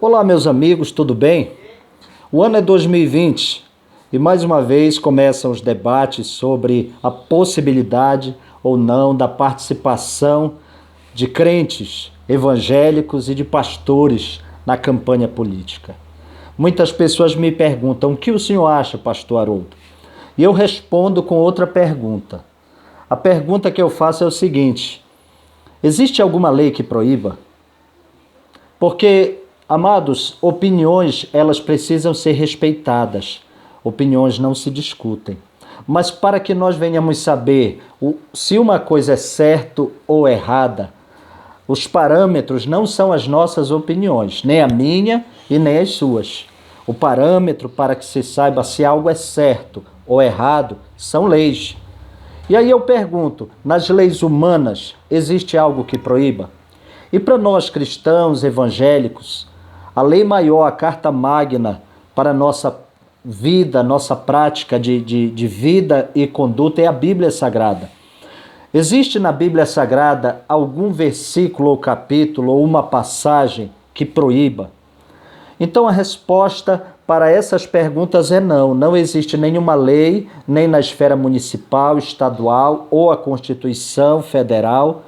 Olá, meus amigos, tudo bem? O ano é 2020 e mais uma vez começam os debates sobre a possibilidade ou não da participação de crentes evangélicos e de pastores na campanha política. Muitas pessoas me perguntam: o que o senhor acha, pastor Haroldo? E eu respondo com outra pergunta. A pergunta que eu faço é o seguinte: existe alguma lei que proíba? Porque, amados, opiniões, elas precisam ser respeitadas. Opiniões não se discutem. Mas para que nós venhamos saber se uma coisa é certa ou errada, os parâmetros não são as nossas opiniões, nem a minha e nem as suas. O parâmetro para que se saiba se algo é certo ou errado são leis. E aí eu pergunto, nas leis humanas, existe algo que proíba? E para nós cristãos evangélicos, a lei maior, a carta magna para a nossa vida, nossa prática de vida e conduta é a Bíblia Sagrada. Existe na Bíblia Sagrada algum versículo ou capítulo ou uma passagem que proíba? Então a resposta para essas perguntas é não. Não existe nenhuma lei, nem na esfera municipal, estadual ou a Constituição Federal,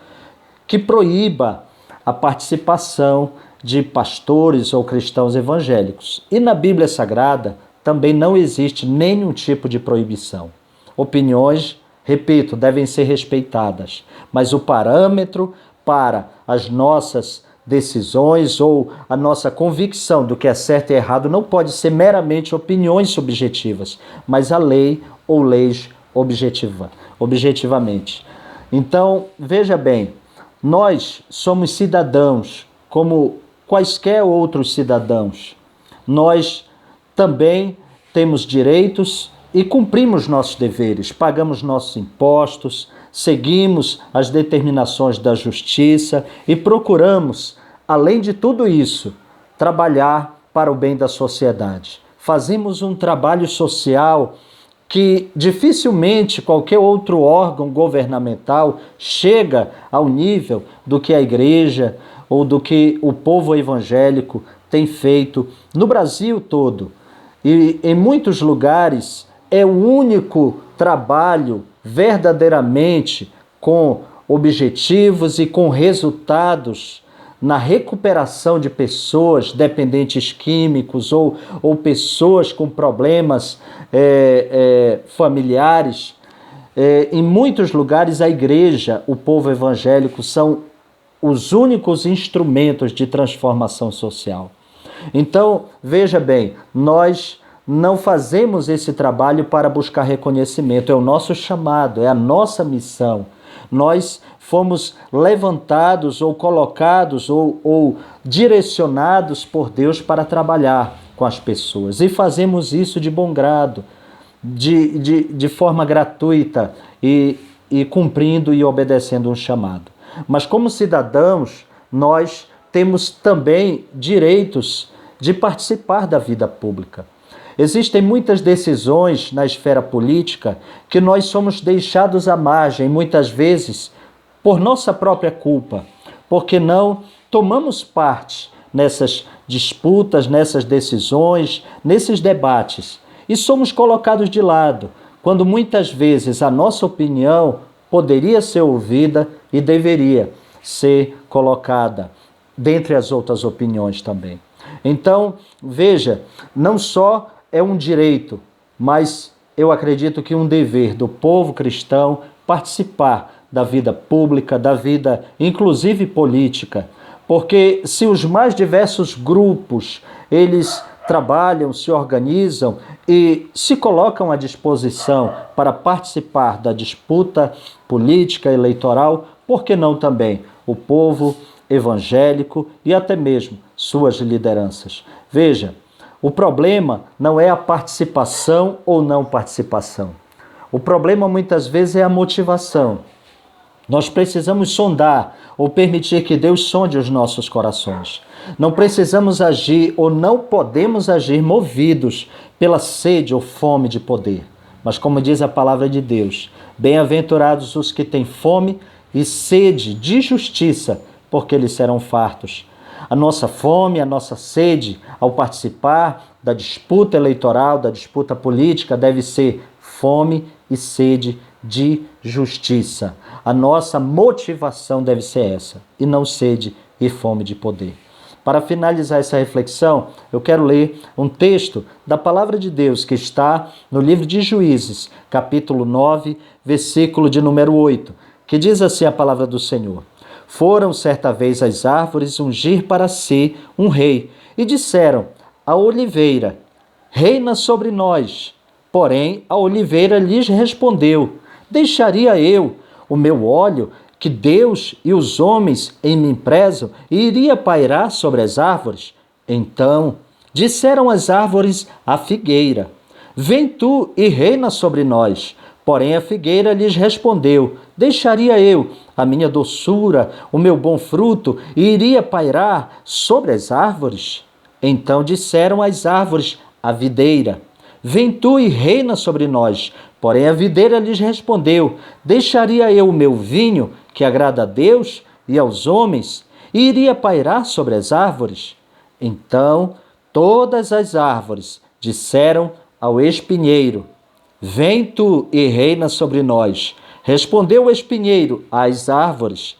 que proíba a participação de pastores ou cristãos evangélicos. E na Bíblia Sagrada também não existe nenhum tipo de proibição. Opiniões, repito, devem ser respeitadas, mas o parâmetro para as nossas decisões ou a nossa convicção do que é certo e errado não pode ser meramente opiniões subjetivas, mas a lei ou leis objetivamente. Então, veja bem, nós somos cidadãos como quaisquer outros cidadãos. Nós também temos direitos e cumprimos nossos deveres, pagamos nossos impostos, seguimos as determinações da justiça e procuramos, além de tudo isso, trabalhar para o bem da sociedade. Fazemos um trabalho social que dificilmente qualquer outro órgão governamental chega ao nível do que a igreja ou do que o povo evangélico tem feito no Brasil todo. E em muitos lugares é o único trabalho verdadeiramente com objetivos e com resultados na recuperação de pessoas dependentes químicos ou pessoas com problemas familiares. Em muitos lugares a igreja, o povo evangélico são os únicos instrumentos de transformação social. Então, veja bem, nós não fazemos esse trabalho para buscar reconhecimento, é o nosso chamado, é a nossa missão. Nós fomos levantados ou colocados ou direcionados por Deus para trabalhar com as pessoas. E fazemos isso de bom grado, de forma gratuita e cumprindo e obedecendo um chamado. Mas como cidadãos, nós temos também direitos de participar da vida pública. Existem muitas decisões na esfera política que nós somos deixados à margem, muitas vezes por nossa própria culpa, porque não tomamos parte nessas disputas, nessas decisões, nesses debates, e somos colocados de lado, quando muitas vezes a nossa opinião poderia ser ouvida e deveria ser colocada dentre as outras opiniões também. Então, veja, não só é um direito, mas eu acredito que um dever do povo cristão participar da vida pública, da vida inclusive política, porque se os mais diversos grupos, eles trabalham, se organizam e se colocam à disposição para participar da disputa política eleitoral, por que não também o povo evangélico e até mesmo suas lideranças? Veja, o problema não é a participação ou não participação. O problema muitas vezes é a motivação. Nós precisamos sondar ou permitir que Deus sonde os nossos corações. Não precisamos agir ou não podemos agir movidos pela sede ou fome de poder. Mas como diz a palavra de Deus, bem-aventurados os que têm fome e sede de justiça, porque eles serão fartos. A nossa fome, a nossa sede ao participar da disputa eleitoral, da disputa política, deve ser fome e sede de justiça. A nossa motivação deve ser essa, e não sede e fome de poder. Para finalizar essa reflexão, eu quero ler um texto da Palavra de Deus que está no livro de Juízes, capítulo 9, versículo de número 8, que diz assim a palavra do Senhor. Foram certa vez as árvores ungir para si um rei, e disseram à oliveira, reina sobre nós. Porém, a oliveira lhes respondeu, deixaria eu o meu óleo, que Deus e os homens em mim prezam, e iria pairar sobre as árvores? Então disseram as árvores à figueira, vem tu e reina sobre nós. Porém a figueira lhes respondeu, deixaria eu a minha doçura, o meu bom fruto, e iria pairar sobre as árvores? Então disseram as árvores à videira, vem tu e reina sobre nós. Porém a videira lhes respondeu, deixaria eu o meu vinho, que agrada a Deus e aos homens, e iria pairar sobre as árvores? Então todas as árvores disseram ao espinheiro, vem tu e reina sobre nós. Respondeu o espinheiro às árvores,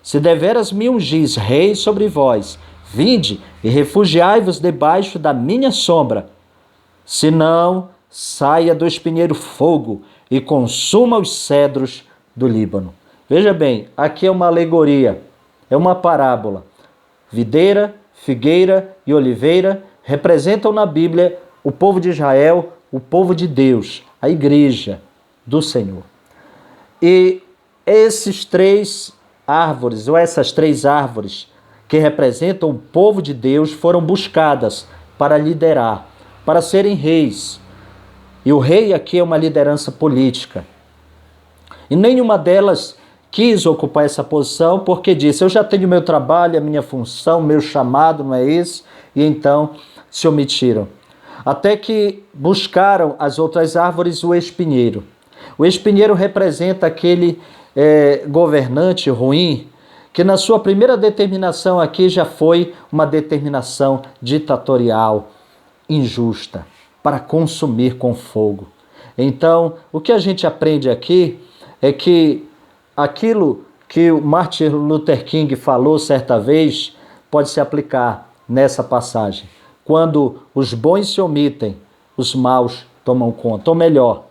se deveras me ungis rei sobre vós, vinde e refugiai-vos debaixo da minha sombra. Se não, saia do espinheiro fogo e consuma os cedros do Líbano. Veja bem, aqui é uma alegoria, é uma parábola. Videira, figueira e oliveira representam na Bíblia o povo de Israel, o povo de Deus, a igreja do Senhor. E esses três árvores, ou essas três árvores que representam o povo de Deus, foram buscadas para liderar, para serem reis. E o rei aqui é uma liderança política. E nenhuma delas quis ocupar essa posição porque disse, eu já tenho meu trabalho, a minha função, meu chamado não é esse, e então se omitiram. Até que buscaram as outras árvores o espinheiro. O espinheiro representa aquele governante ruim, que na sua primeira determinação aqui já foi uma determinação ditatorial, injusta, para consumir com fogo. Então, o que a gente aprende aqui é que aquilo que o Martin Luther King falou certa vez pode se aplicar nessa passagem. Quando os bons se omitem, os maus tomam conta. Ou melhor,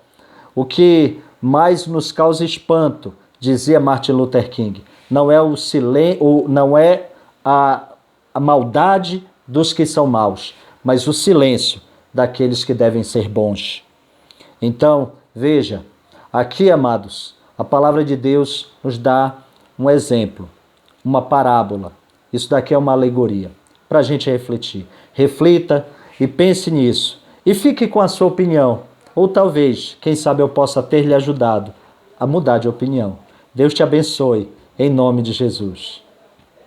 o que mais nos causa espanto, dizia Martin Luther King, não é o silêncio, não é a maldade dos que são maus, mas o silêncio daqueles que devem ser bons. Então, veja, aqui, amados, a palavra de Deus nos dá um exemplo, uma parábola. Isso daqui é uma alegoria, para a gente refletir. Reflita e pense nisso. E fique com a sua opinião. Ou talvez, quem sabe eu possa ter lhe ajudado a mudar de opinião. Deus te abençoe, em nome de Jesus.